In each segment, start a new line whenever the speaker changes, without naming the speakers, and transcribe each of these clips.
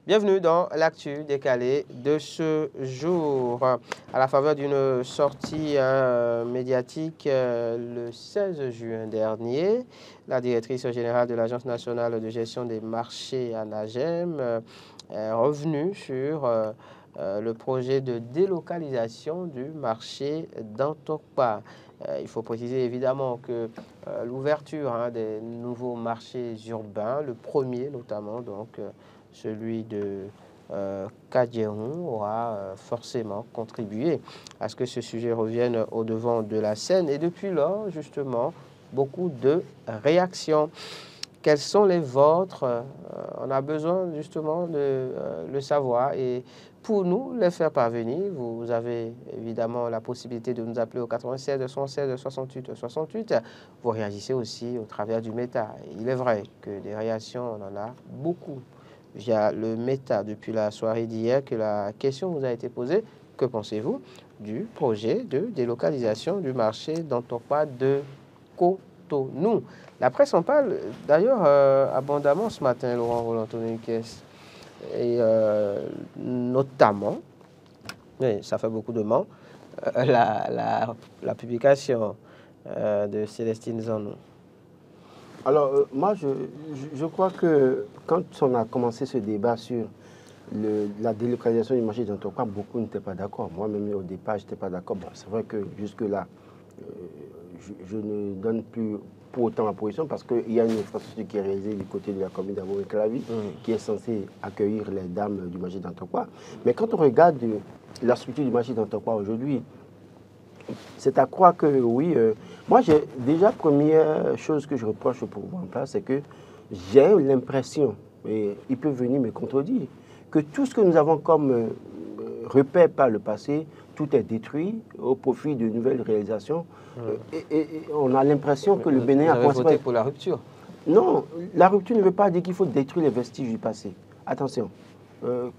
Bienvenue dans l'actu décalée de ce jour. À la faveur d'une sortie médiatique le 16 juin dernier, la directrice générale de l'Agence nationale de gestion des marchés ANAGEM est revenue sur le projet de délocalisation du marché d'Antokpa. Il faut préciser évidemment que l'ouverture des nouveaux marchés urbains, le premier notamment, donc celui de Kadjerou, aura forcément contribué à ce que ce sujet revienne au devant de la scène. Et depuis lors, justement, beaucoup de réactions. Quelles sont les vôtres? On a besoin justement de le savoir et pour nous les faire parvenir, vous avez évidemment la possibilité de nous appeler au 96 76 68 68. Vous réagissez aussi au travers du méta. Il est vrai que des réactions, on en a beaucoup via le méta depuis la soirée d'hier que la question vous a été posée. Que pensez-vous du projet de délocalisation du marché d'Antokpa de Cotonou? La presse en parle d'ailleurs abondamment ce matin, Laurent Roland-Anthony Kess. Et notamment, oui, ça fait beaucoup de mots, la publication de Célestine Zanou.
Alors, moi, je crois que quand on a commencé ce débat sur la délocalisation du marché d'Antokpa, beaucoup n'étaient pas d'accord. Moi-même, au départ, je n'étais pas d'accord. Bon, c'est vrai que jusque-là, je ne donne plus pour autant ma position parce qu'il y a une infrastructure qui est réalisée du côté de la commune d'Abomey-Clavy qui est censée accueillir les dames du marché d'Antokpa. Mais quand on regarde la structure du marché d'Antokpa aujourd'hui, c'est à croire que oui. Moi, j'ai déjà première chose que je reproche au pouvoir en place, c'est que j'ai l'impression, et il peut venir me contredire, que tout ce que nous avons comme repère par le passé, tout est détruit au profit de nouvelles réalisations. Et on a l'impression que le Bénin a
voté pour la rupture.
Non, la rupture ne veut pas dire qu'il faut détruire les vestiges du passé. Attention,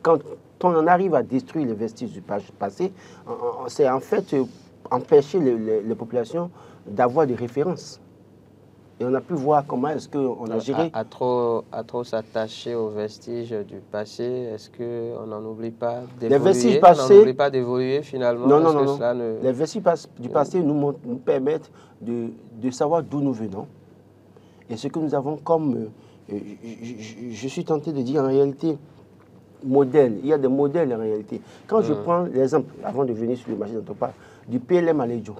quand on en arrive à détruire les vestiges du passé, c'est en fait empêcher les populations d'avoir des références. Et on a pu voir comment est-ce qu'on a géré.
À trop s'attacher aux vestiges du passé, est-ce qu'on n'en oublie pas d'évoluer?
Les vestiges passés.
On n'oublie pas d'évoluer finalement?
Non. Les vestiges du passé nous permettent de savoir d'où nous venons. Et ce que nous avons comme, je suis tenté de dire en réalité, modèle. Il y a des modèles en réalité. Quand je prends l'exemple, avant de venir sur le marché d'Antokpa, du PLM à Ledjo,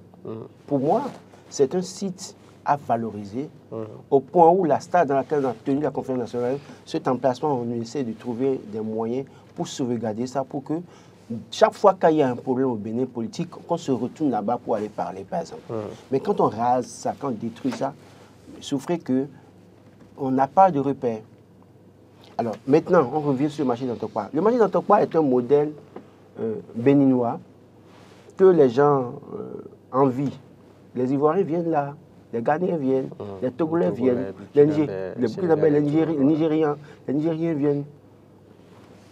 pour moi, c'est un site à valoriser au point où la stade dans laquelle on a tenu la conférence nationale, cet emplacement, on essaie de trouver des moyens pour sauvegarder ça, pour que chaque fois qu'il y a un problème au Bénin politique, qu'on se retourne là-bas pour aller parler, par exemple. Mais quand on rase ça, quand on détruit ça, souffrez qu'on n'a pas de repère. Alors, maintenant, on revient sur le marché d'Antokpa. Le marché d'Antokpa est un modèle béninois que les gens envient. Les Ivoiriens viennent là, les Ghanéens viennent, les Togolais viennent, les Nigériens viennent.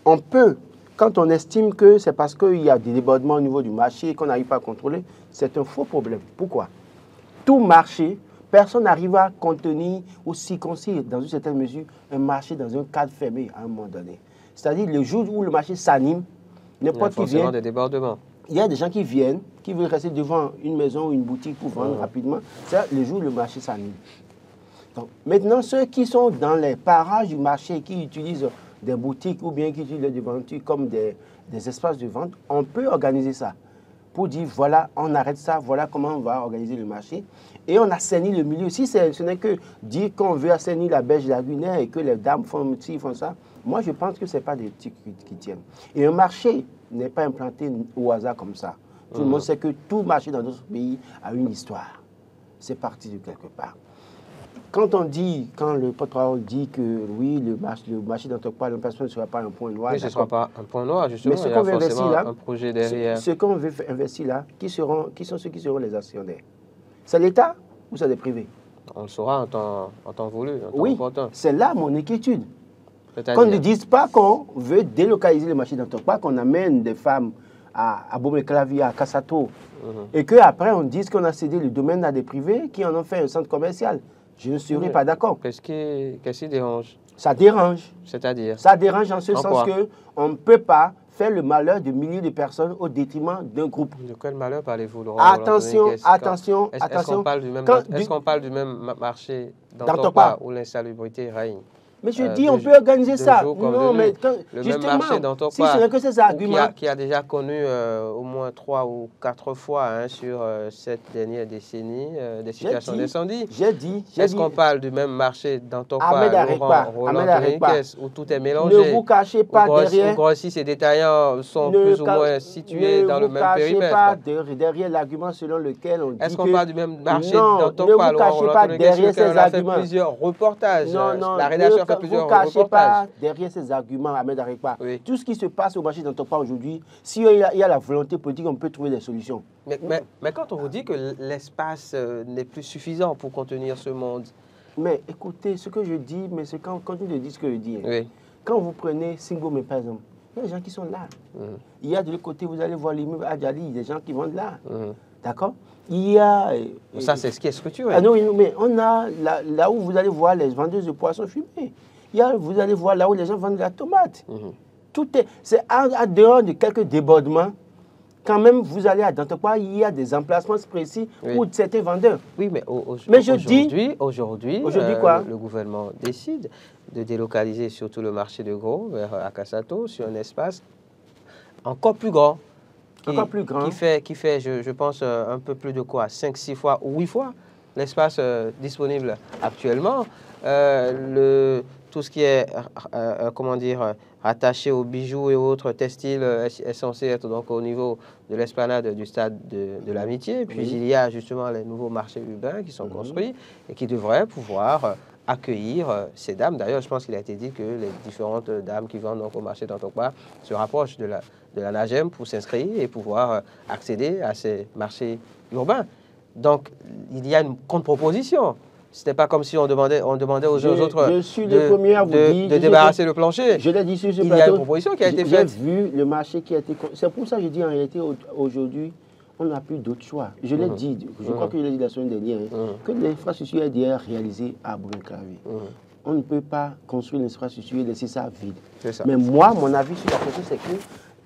On peut, quand on estime que c'est parce qu'il y a des débordements au niveau du marché qu'on n'arrive pas à contrôler, c'est un faux problème. Pourquoi? Tout marché, personne n'arrive à contenir ou circoncire dans une certaine mesure un marché dans un cadre fermé à un moment donné. C'est-à-dire le jour où le marché s'anime, n'importe qui vient.
Des débordements.
Il y a des gens qui viennent, qui veulent rester devant une maison ou une boutique pour vendre rapidement. C'est le jour où le marché s'anime. Donc, maintenant, ceux qui sont dans les parages du marché, qui utilisent des boutiques ou bien qui utilisent les devantures comme des espaces de vente, on peut organiser ça pour dire, voilà, on arrête ça, voilà comment on va organiser le marché. Et on assainit le milieu. Si ce n'est que dire qu'on veut assainir la berge lagunaire et que les dames font ci, font ça, moi je pense que ce n'est pas des trucs qui tiennent. Et un marché n'est pas implanté au hasard comme ça. Tout le monde sait que tout marché dans notre pays a une histoire. C'est parti de quelque part. Quand le porte-parole dit que oui, le marché d'Antokpa, l'emplacement ne sera pas un point noir.
Oui, ce ne sera pas un point noir, justement.
Mais ce qu'on veut investir là,
un projet derrière.
Ce qu'on veut investir là, qui sont ceux qui seront les actionnaires? C'est l'État ou c'est les privés?
On le saura en temps voulu, en temps
oui,
opportun.
C'est là mon inquiétude. Qu'on ne dise pas qu'on veut délocaliser le marché d'Antokpa, qu'on amène des femmes à Abomey-Clavy, à Kassato, et qu'après on dise qu'on a cédé le domaine à des privés qui en ont fait un centre commercial. Je ne serais pas d'accord.
Qu'est-ce qui dérange?
Ça dérange.
C'est-à-dire?
Ça dérange en ce sens
quoi?
qu'on ne peut pas faire le malheur de milliers de personnes au détriment d'un groupe.
De quel malheur parlez-vous, Laurent?
Attention, attention,
Est-ce
attention.
qu'on parle du même marché
Dans
d'Antokwa où l'insalubrité règne?
Mais je dis, on peut organiser ça. Non, mais
le même marché d'Antokwa,
si ce n'est que ces arguments...
qui a déjà connu au moins 3 ou 4 fois hein, sur cette dernière décennie des situations d'incendie. Est-ce qu'on parle du même marché d'Antokwa, où tout est mélangé?
Ne vous cachez pas derrière...
Où grossistes et détaillants sont plus ou moins situés dans le même périmètre.
Ne vous cachez pas derrière l'argument selon lequel on dit que...
Est-ce qu'on parle du même marché d'Antokwa?
Ne vous cachez pas derrière ces arguments.
On a fait plusieurs reportages.
La rédaction ne vous cachez pas derrière ces arguments, Ahmed Arekpa. Oui. Tout ce qui se passe au marché d'Antokwa aujourd'hui, s'il y a la volonté politique, on peut trouver des solutions.
Mais quand on vous dit que l'espace n'est plus suffisant pour contenir ce monde...
Mais écoutez, ce que je dis, mais c'est quand je dis ce que je dis.
Oui.
Quand vous prenez Singomé, par exemple, il y a des gens qui sont là. Il y a de l'autre côté, vous allez voir l'immeuble Adjali, des gens qui vendent là. D'accord? Il y a...
Ça, c'est ce qui est structuré.
Ah non, mais on a là où vous allez voir les vendeuses de poissons fumés. Vous allez voir là où les gens vendent de la tomate. C'est en dehors de quelques débordements. Quand même, vous allez à Dantokwa, il y a des emplacements précis pour certains vendeurs.
Oui, mais aujourd'hui, le gouvernement décide de délocaliser surtout le marché de gros vers Akasato sur un espace encore plus grand. Qui fait je pense, un peu plus de quoi? 5, 6 fois ou 8 fois l'espace disponible actuellement. Tout ce qui est, comment dire, attaché aux bijoux et autres textiles est censé être donc au niveau de l'esplanade du stade de l'Amitié. Puis il y a justement les nouveaux marchés urbains qui sont construits et qui devraient pouvoir accueillir ces dames. D'ailleurs, je pense qu'il a été dit que les différentes dames qui vendent donc au marché d'Antokwa se rapprochent de la NAGEM pour s'inscrire et pouvoir accéder à ces marchés urbains. Donc, il y a une contre-proposition. Ce n'est pas comme si on demandait aux autres de débarrasser le plancher.
Je l'ai dit sur ce plateau.
Il y a une proposition qui a été faite.
J'ai vu le marché qui a été... C'est pour ça que je dis en réalité, aujourd'hui, on n'a plus d'autre choix. Je l'ai dit, je crois que je l'ai dit la semaine dernière, que l'infrastructure est déjà réalisée à Brunclavé. On ne peut pas construire l'infrastructure et laisser ça vide. Mais moi, mon avis sur la question, c'est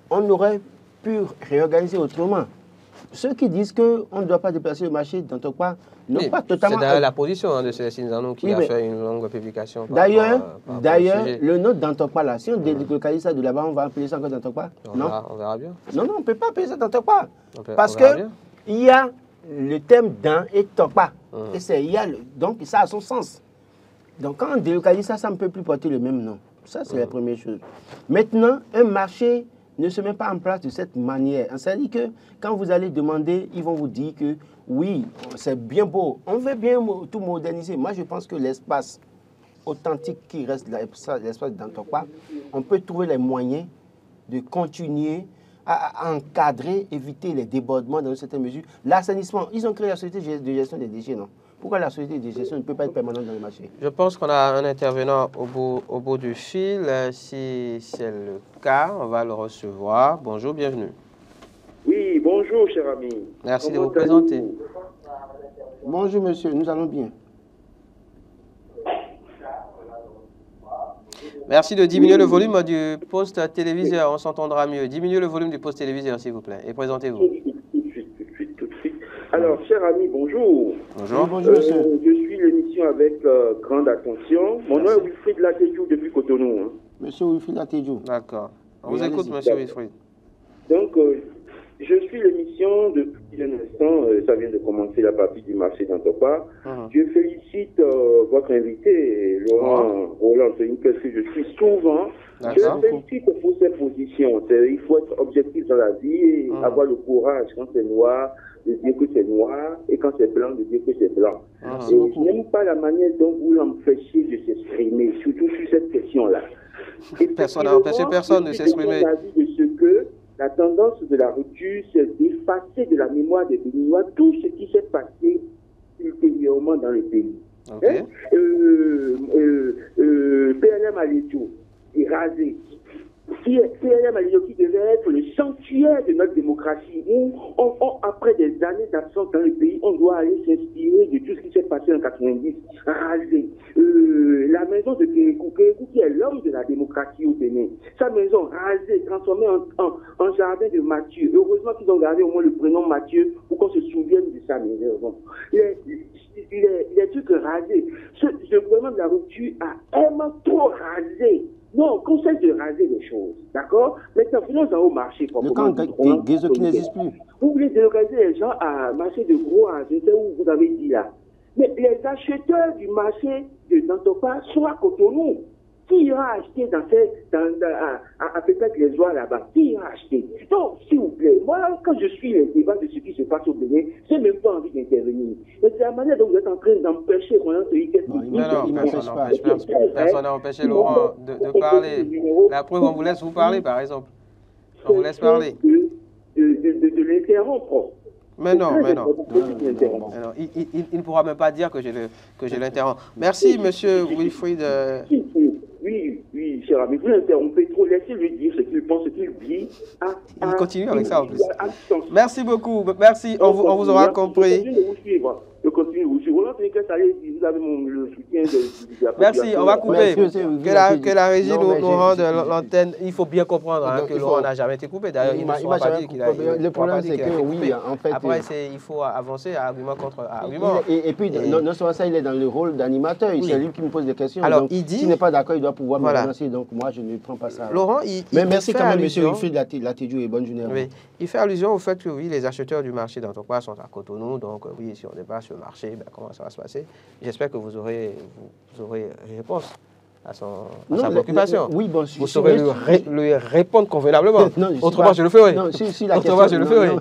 qu'on aurait pu réorganiser autrement. Ceux qui disent qu'on ne doit pas déplacer le marché d'Antokwa n'ont pas totalement...
C'est la position de Célestine Zanou qui a fait une longue publication.
D'ailleurs, le nom d'Antokwa, là, si on délocalise ça de là-bas, on va appeler ça encore d'Antokwa? Non,
on verra bien.
Non, on ne peut pas appeler ça d'Antokwa. Parce qu'il y a le thème d'An et Tokwa. Donc, ça a son sens. Donc, quand on délocalise ça, ça ne peut plus porter le même nom. Ça, c'est la première chose. Maintenant, un marché ne se met pas en place de cette manière. C'est-à-dire que quand vous allez demander, ils vont vous dire que oui, c'est bien beau, on veut bien tout moderniser. Moi, je pense que l'espace authentique qui reste l'espace d'Antokwa, on peut trouver les moyens de continuer à encadrer, éviter les débordements dans une certaine mesure. L'assainissement, ils ont créé la société de gestion des déchets, non? Pourquoi la société de gestion ne peut pas être permanente dans le marché?
Je pense qu'on a un intervenant au bout du fil. Si c'est le cas, on va le recevoir. Bonjour, bienvenue.
Oui, bonjour, cher ami.
Merci de vous présenter.
Bonjour, monsieur, nous allons bien.
Merci de diminuer le volume du poste téléviseur, on s'entendra mieux. Diminuez le volume du poste téléviseur, s'il vous plaît, et présentez-vous.
Tout de suite. Alors, cher ami, bonjour.
Bonjour.
Oui, bonjour, monsieur.
Je suis l'émission avec grande attention. Mon nom est Wilfried Latéjou depuis Cotonou. Hein.
Monsieur Wilfried Latéjou.
D'accord. On vous écoute, monsieur Wilfried.
Donc, je suis l'émission depuis un instant. Ça vient de commencer la partie du marché d'Antokwa. Je félicite votre invité, Laurent Roland, parce que je suis souvent. Je félicite pour ses positions. Il faut être objectif dans la vie et avoir le courage quand c'est noir de dire que c'est noir et quand c'est blanc de dire que c'est blanc. Et je n'aime pas la manière dont vous l'empêchez de s'exprimer, surtout sur cette question-là.
Personne n'a empêché personne de s'exprimer.
De ce que la tendance de la rupture, c'est d'effacer de la mémoire des Béninois tout ce qui s'est passé ultérieurement dans le pays. PLM à l'étau est rasé. CRM qui devait être le sanctuaire de notre démocratie, où après des années d'absence dans le pays, on doit aller s'inspirer de tout ce qui s'est passé en 90, raser. La maison de Kérékou, qui est l'homme de la démocratie au Bénin, sa maison rasée, transformée en jardin de Mathieu. Heureusement qu'ils ont gardé au moins le prénom Mathieu pour qu'on se souvienne de sa maison. Les trucs rasés. Ce gouvernement de la rupture a vraiment trop rasé. Non, qu'on cesse de raser les choses, d'accord? Maintenant, venons au marché.
Le camp Guézo qui n'existe plus.
Vous voulez délocaliser les gens à marché de gros, je sais où vous avez dit là. Mais les acheteurs du marché de Dantopa sont à Cotonou. Qui ira acheter à peut-être les oies là-bas? Qui ira acheter? Donc, s'il vous plaît, moi, quand je suis les débats de ce qui se passe au Bénin, je n'ai même pas envie d'intervenir. Mais c'est la manière dont vous êtes en train d'empêcher qu'on entre
personne n'a empêché Laurent de parler. La preuve, on vous laisse vous parler, par exemple. On vous laisse parler.
De l'interrompre.
Mais non. Il ne pourra même pas dire que je l'interromps. Merci, monsieur Wilfried. Oui, cher ami, vous l'interrompez trop. Laissez-lui dire ce qu'il pense, ce qu'il dit. Il continue avec ça en plus. Merci beaucoup. Merci, on vous aura compris.
Je continue de vous suivre. Vous avez le soutien de
Merci, on va couper. Que la régie nous rende l'antenne. Il faut bien comprendre que Laurent n'a jamais été coupé. D'ailleurs, il ne pourra pas dire qu'il a été coupé.
Le problème, c'est que oui, en fait.
Après, il faut avancer à argument contre argument.
Et puis, non seulement ça, il est dans le rôle d'animateur. C'est lui qui me pose des questions.
Alors, il dit.
S'il n'est pas d'accord, il doit pouvoir me relancer. Donc, moi, je ne prends pas ça.
Laurent,
mais merci quand même, monsieur Wilfried Latidjou, et bonne journée.
Oui, il fait allusion au fait que oui, les acheteurs du marché d'Antopa sont à Cotonou. Donc, oui, si on débat sur le marché, comment ça va se passer? J'espère que vous aurez réponse à sa préoccupation.
Oui, bon,
vous saurez lui répondre convenablement. Autrement, je le ferai.
Non, si la
Autrement, je le ferai.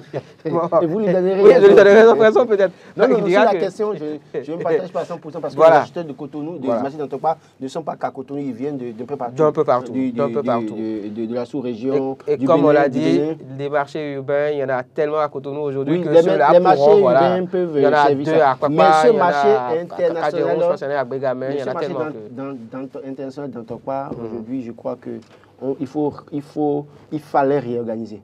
Et vous lui donnerez raison.
Oui, je lui donnerai raison peut-être.
Non, si la question, je ne partage pas à 100% parce que les acheteurs de Cotonou, de marché d'Antopa, ne sont pas qu'à Cotonou, ils viennent d'un peu partout.
D'un peu partout.
De la sous-région.
Et comme on l'a dit, les marchés urbains, il y en a tellement à Cotonou aujourd'hui que ceux-là
les marchés urbains peuvent servir ça.
Mais
ce marché international,
il y en a tellement que...
international d'Antopa, aujourd'hui, je crois qu'il fallait réorganiser.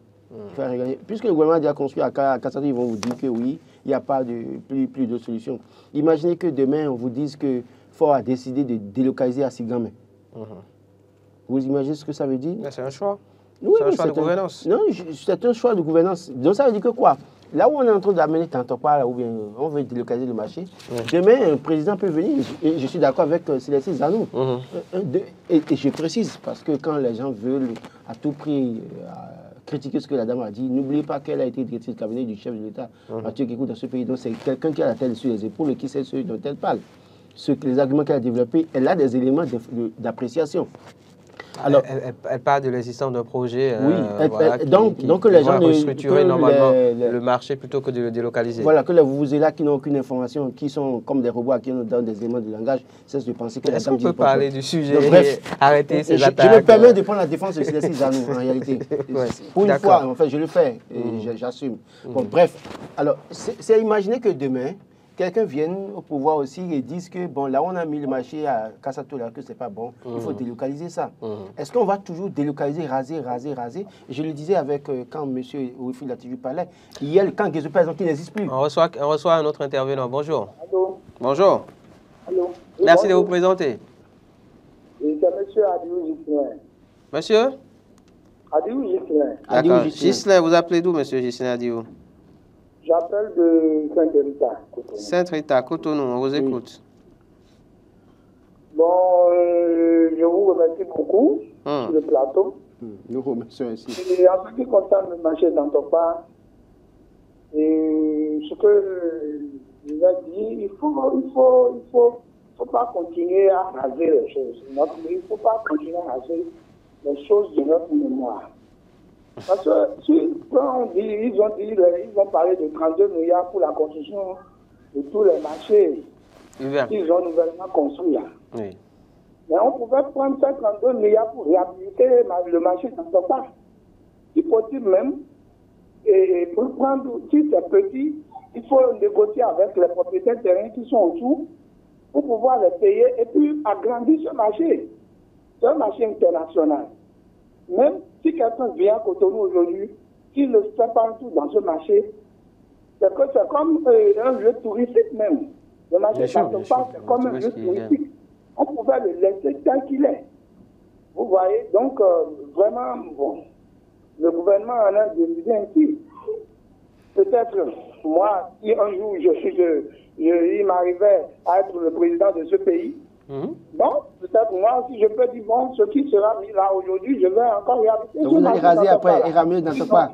Puisque le gouvernement a déjà construit à Kassatou, ils vont vous dire que oui, il n'y a pas plus de solution. Imaginez que demain, on vous dise que Fort a décidé de délocaliser à Sigamé. Vous imaginez ce que ça veut dire?
C'est un choix.
Oui,
c'est un choix de gouvernance.
Non, c'est un choix de gouvernance. Donc ça veut dire que quoi? Là où on est en train d'amener Tantopa, ou bien on veut délocaliser le marché, demain, un président peut venir, et je suis d'accord avec Célestin Zanou. Et je précise, parce que quand les gens veulent à tout prix critiquer ce que la dame a dit, n'oubliez pas qu'elle a été directrice de cabinet du chef de l'État, Mathieu Kékou, dans ce pays. Donc c'est quelqu'un qui a la tête sur les épaules et qui sait ce dont elle parle. Les arguments qu'elle a développés, elle a des éléments d'appréciation.
Alors, elle parle de l'existence d'un projet
donc les gens
restructurer normalement le marché plutôt que de le délocaliser.
Voilà, que les vous-là qui n'ont aucune information, qui sont comme des robots qui ont des éléments de langage, cessent de penser que
est-ce qu'on peut parler du sujet arrêter ces
attaques? Je me permets de prendre la défense de Célestin Zanou, en réalité. Pour une fois, en fait, je le fais et j'assume. Bon, bref, alors, c'est imaginer que demain, quelqu'un vienne au pouvoir aussi et dise que, bon, là, on a mis le marché à Kassatou, là, que c'est pas bon, il faut délocaliser ça. Est-ce qu'on va toujours délocaliser, raser? Et je le disais avec, quand M. Wilfried Latidjou parlait, il y a le camp Guézo, par exemple, qui n'existe plus.
On reçoit un autre intervenant. Bonjour.
Allô.
Bonjour.
Allô.
Merci de vous présenter.
C'est M. Adiou Gislin.
Monsieur
Adiou Gislin.
D'accord. Gislin, vous appelez d'où, monsieur Gislin Adiou?
J'appelle de Sainte-Rita, Cotonou.
Sainte-Rita, Cotonou, on vous écoute.
Bon, je vous remercie beaucoup sur le plateau.
Nous remercions aussi.
Et en ce qui concerne le marché d'Antopa, ce que je vais dire, il faut pas continuer à raser les choses. Il ne faut pas continuer à raser les choses de notre mémoire. Parce que quand ils ont parlé de 32 milliards pour la construction de tous les marchés qu'ils ont nouvellement construits.
Oui.
Mais on pouvait prendre ces 32 milliards pour réhabiliter le marché d'Antopa. Si possible même, et pour prendre, si c'est petit, il faut négocier avec les propriétaires terrain qui sont autour pour pouvoir les payer et puis agrandir ce marché. C'est un marché international. même si quelqu'un vient à Cotonou aujourd'hui, s'il ne fait pas un tour dans ce marché, c'est comme un lieu touristique même. Le marché d'Antokpa, c'est comme un lieu touristique. On pouvait le laisser tel qu'il est. Vous voyez, donc vraiment, bon, le gouvernement en a décidé ainsi. Peut-être, moi, si un jour il m'arrivait à être le président de ce pays, bon, peut-être moi aussi je peux dire, bon, ce qui sera mis là aujourd'hui, je vais encore réhabiliter.
Donc vous allez raser après et ramener dans ce coin.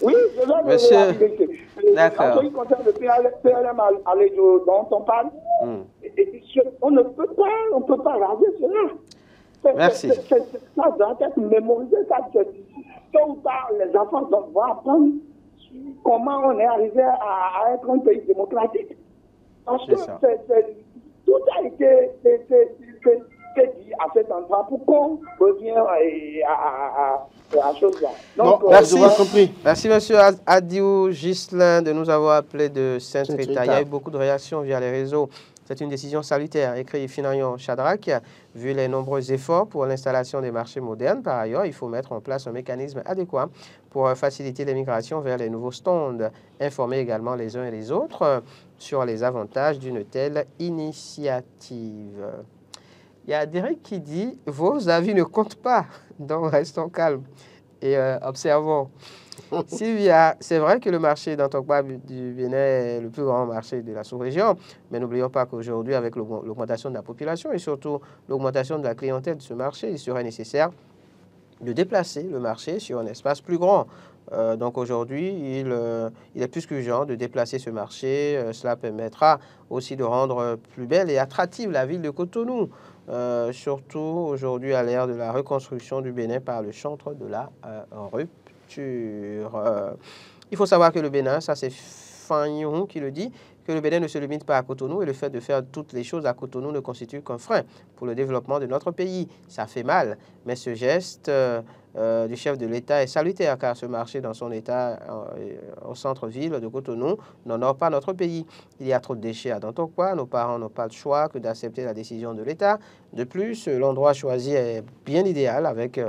Oui, je vais le réhabiliter.
D'accord.
En ce qui concerne le PLM dont on parle, on ne peut pas raser cela.
Merci.
Ça doit être mémorisé. Tôt ou tard, les enfants vont apprendre comment on est arrivé à être un pays démocratique. Parce que tout a été dit à cet endroit pour qu'on revienne à la chose là. Donc,
merci, compris.
Merci, monsieur Adiou Ghislain, de nous avoir appelé de Sainte-Rita. Il y a eu beaucoup de réactions via les réseaux. C'est une décision salutaire, écrit Finayon Chadrak, vu les nombreux efforts pour l'installation des marchés modernes. Par ailleurs, il faut mettre en place un mécanisme adéquat pour faciliter l'émigration vers les nouveaux stands. Informer également les uns et les autres sur les avantages d'une telle initiative. Il y a Derek qui dit « Vos avis ne comptent pas, donc restons calmes et observons ». Sylvia, c'est vrai que le marché d'Antokpa du Bénin est le plus grand marché de la sous-région, mais n'oublions pas qu'aujourd'hui, avec l'augmentation de la population et surtout l'augmentation de la clientèle de ce marché, il serait nécessaire de déplacer le marché sur un espace plus grand. Donc aujourd'hui, il est plus qu'urgent de déplacer ce marché. Cela permettra aussi de rendre plus belle et attractive la ville de Cotonou, surtout aujourd'hui à l'ère de la reconstruction du Bénin par le chantre de la rupture. Il faut savoir que le Bénin, ça c'est Fanyon qui le dit, que le Bénin ne se limite pas à Cotonou et le fait de faire toutes les choses à Cotonou ne constitue qu'un frein pour le développement de notre pays. Ça fait mal, mais ce geste du chef de l'État est salutaire car ce marché dans son état au centre-ville de Cotonou n'honore pas notre pays. Il y a trop de déchets à Dantokpa, nos parents n'ont pas le choix que d'accepter la décision de l'État. De plus, l'endroit choisi est bien idéal avec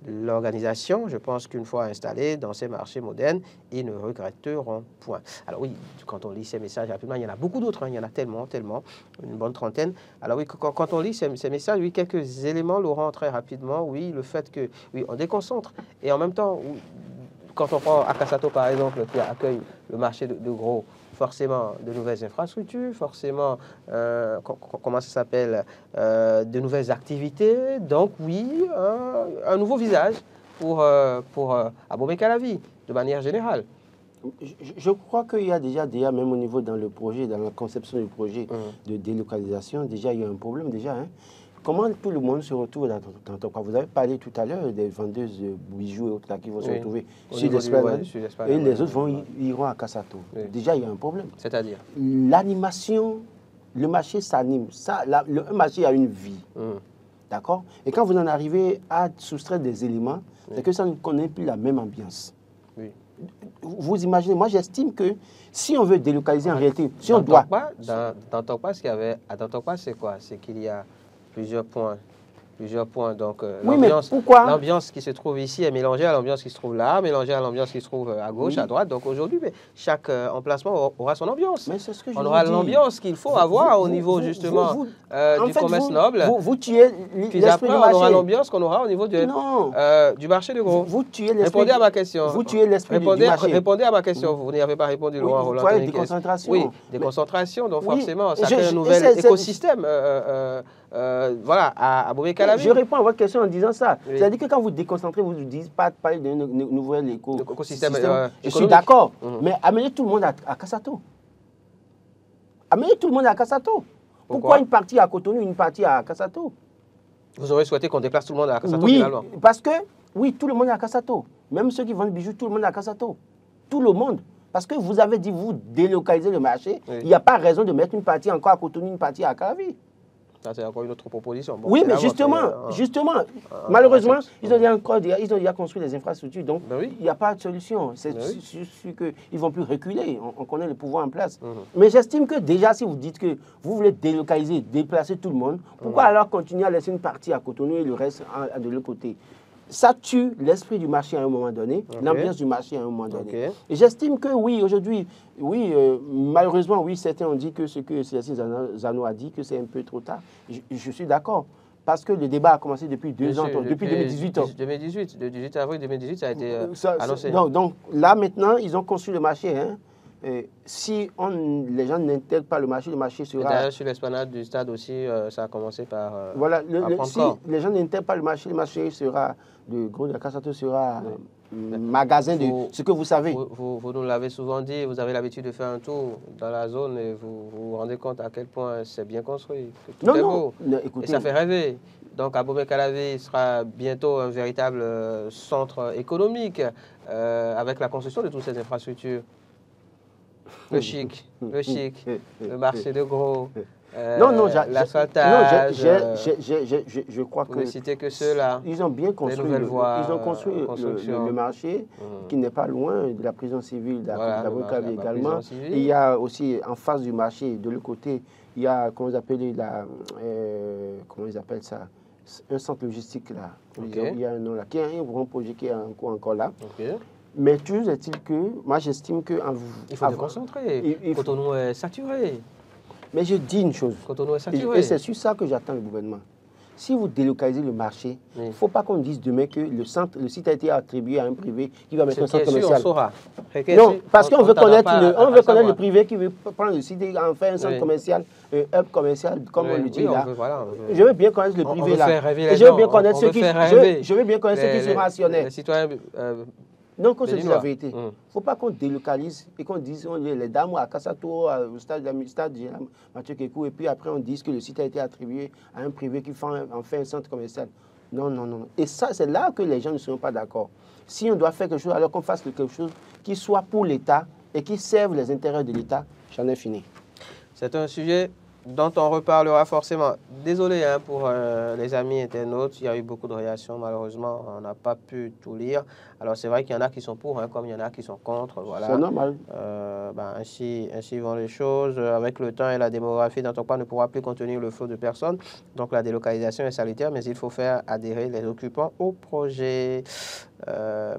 l'organisation. Je pense qu'une fois installés dans ces marchés modernes, ils ne regretteront point. Alors oui, quand on lit ces messages rapidement, il y en a beaucoup d'autres, hein, il y en a tellement, une bonne trentaine. Alors oui, quand on lit ces messages, oui, quelques éléments, Laurent, très rapidement, oui, le fait que, oui, on déconcentre. Et en même temps, quand on prend Akasato, par exemple, qui accueille le marché de gros, forcément de nouvelles infrastructures, forcément, comment ça s'appelle, de nouvelles activités. Donc oui, un nouveau visage pour Abomey Calavi, de manière générale.
Je crois qu'il y a déjà, même au niveau dans le projet, dans la conception du projet de délocalisation, déjà il y a un problème déjà. Hein. Comment tout le monde se retrouve dans Dantokpa? Vous avez parlé tout à l'heure des vendeuses de bijoux et autres là, qui vont se retrouver sur l'esplanade et les autres iront à Kassato. Oui. Déjà, il y a un problème.
C'est-à-dire
l'animation, le marché s'anime. Un marché a une vie. D'accord? Et quand vous en arrivez à soustraire des éléments, c'est que ça ne connaît plus la même ambiance. Oui. Vous imaginez, moi j'estime que si on veut délocaliser en réalité, si on doit...
Dans Dantokpa, ce qu'il y avait à Dantokpa, c'est quoi? C'est qu'il y a plusieurs points. Donc, l'ambiance qui se trouve ici est mélangée à l'ambiance qui se trouve là, mélangée à l'ambiance qui se trouve à gauche, à droite. Donc, aujourd'hui, chaque emplacement aura son ambiance.
Mais c'est ce que
on aura l'ambiance qu'il faut avoir au niveau, justement, du commerce noble.
Vous tuez
puis après, on aura l'ambiance qu'on aura au niveau du marché de gros.
Vous tuez l'esprit.
Répondez à ma question.
Vous tuez l'esprit du marché.
Répondez à ma question. Vous n'y avez pas répondu, Laurent Roland.
Déconcentration.
Oui, déconcentration. Donc, forcément, ça crée un nouvel écosystème. Voilà, à Abomey Calavi.
Je réponds à votre question en disant ça. Oui. C'est-à-dire que quand vous déconcentrez, vous ne dites pas de parler d'un nouvel écosystème. Je suis d'accord, mais amenez tout le monde à Kassato. Amenez tout le monde à Kassato. Pourquoi une partie à Cotonou, une partie à Kassato?
Vous aurez souhaité qu'on déplace tout le monde à Kassato
finalement? Parce que, oui, tout le monde est à Kassato. Même ceux qui vendent bijoux, tout le monde est à Kassato. Tout le monde. Parce que vous avez dit, vous délocalisez le marché. Il n'y a pas raison de mettre une partie encore à Cotonou, une partie à Calavi.
C'est encore une autre proposition.
Bon, oui, mais justement, malheureusement, ils ont déjà construit des infrastructures, donc il n'y a pas de solution. C'est sûr qu'ils ne vont plus reculer. On connaît le pouvoir en place. Mais j'estime que déjà, si vous dites que vous voulez délocaliser, déplacer tout le monde, pourquoi alors continuer à laisser une partie à Cotonou et le reste de l'autre côté? ça tue l'esprit du marché à un moment donné, l'ambiance du marché à un moment donné. Et j'estime que oui, aujourd'hui, oui, malheureusement, oui, certains ont dit que ce que Cécile Zano a dit, que c'est un peu trop tard. Je suis d'accord. Parce que le débat a commencé depuis 2 ans, depuis 2018.
2018, le 18 avril 2018, ça a été annoncé.
Donc là, maintenant, ils ont construit le marché. Hein. Si les gens n'intègrent pas le marché sera...
D'ailleurs, sur l'esplanade du stade aussi, ça a commencé par...
voilà, si les gens n'intègrent pas le marché sera... Le Gros de la Cassato sera magasin de ce que vous savez.
Vous nous l'avez souvent dit, vous avez l'habitude de faire un tour dans la zone et vous vous rendez compte à quel point c'est bien construit, que tout est beau. Écoutez, et ça fait rêver. Donc Abomey-Calavi sera bientôt un véritable centre économique avec la construction de toutes ces infrastructures. Le chic, le marché de gros, l'asphaltage.
Je crois que...
ne citez que ceux-là.
Ils ont bien construit, ils ont construit le marché qui n'est pas loin de la prison civile d'Abomey-Calavi également. Et il y a aussi en face du marché, de l'autre côté, il y a, comment ils appellent ça, un centre logistique là. Il y a un nom là, qui est un grand projet qui est encore là. Mais toujours est-il que, moi j'estime que...
Il faut se concentrer. Cotonou est saturé.
Mais je dis une chose.
Cotonou est saturé.
Et c'est sur ça que j'attends le gouvernement. Si vous délocalisez le marché, il ne faut pas qu'on dise demain que le site a été attribué à un privé qui va mettre un centre commercial.
On saura.
Non, parce qu'on veut connaître le privé qui veut prendre le site et en faire un centre commercial, un hub commercial, comme on le dit là. Je veux bien connaître le privé là. Et je veux bien connaître ceux qui sont rationnels. Non, qu'on se dise la vérité. Il ne faut pas qu'on délocalise et qu'on dise les dames à Kassato, au stade Mathieu Kékou, et puis après on dise que le site a été attribué à un privé qui en fait un centre commercial. Non, non, non. Et ça, c'est là que les gens ne seront pas d'accord. Si on doit faire quelque chose, alors qu'on fasse quelque chose qui soit pour l'État et qui serve les intérêts de l'État. J'en ai fini.
C'est un sujet dont on reparlera forcément. Désolé pour les amis internautes, il y a eu beaucoup de réactions, malheureusement, on n'a pas pu tout lire. Alors c'est vrai qu'il y en a qui sont pour, comme il y en a qui sont contre. Voilà.
C'est normal.
Ainsi vont les choses. Avec le temps et la démographie d'Antokpa ne pourra plus contenir le flot de personnes. Donc la délocalisation est salutaire, mais il faut faire adhérer les occupants au projet.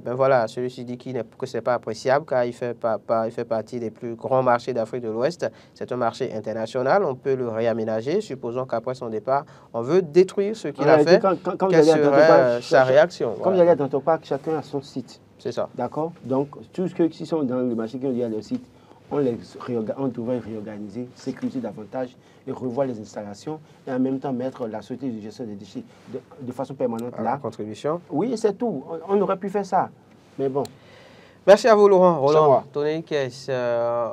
Voilà, celui-ci dit que ce n'est pas appréciable car il fait partie des plus grands marchés d'Afrique de l'Ouest. C'est un marché international, on peut le réaménager. Supposons qu'après son départ, on veut détruire ce qu'il a fait. Quelle serait sa réaction?
Comme il y a dans ton parc, chacun a son site.
C'est ça.
D'accord? Donc, tous ceux qui sont dans le marché qui ont dit à leur site, on devrait réorganiser, sécuriser davantage et revoir les installations et en même temps mettre la société de gestion des déchets de façon permanente là.
Contribution.
Oui, c'est tout. On aurait pu faire ça. Mais bon.
Merci à vous, Laurent. Roland, Tony Kess,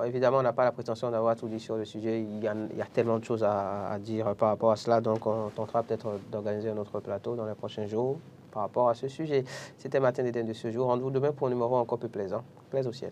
évidemment, on n'a pas la prétention d'avoir tout dit sur le sujet. Il y a tellement de choses à dire par rapport à cela. Donc, on tentera peut-être d'organiser un autre plateau dans les prochains jours par rapport à ce sujet. C'était Matin d'Éden de ce jour. Rendez-vous demain pour un numéro encore plus plaisant. Plaise au ciel.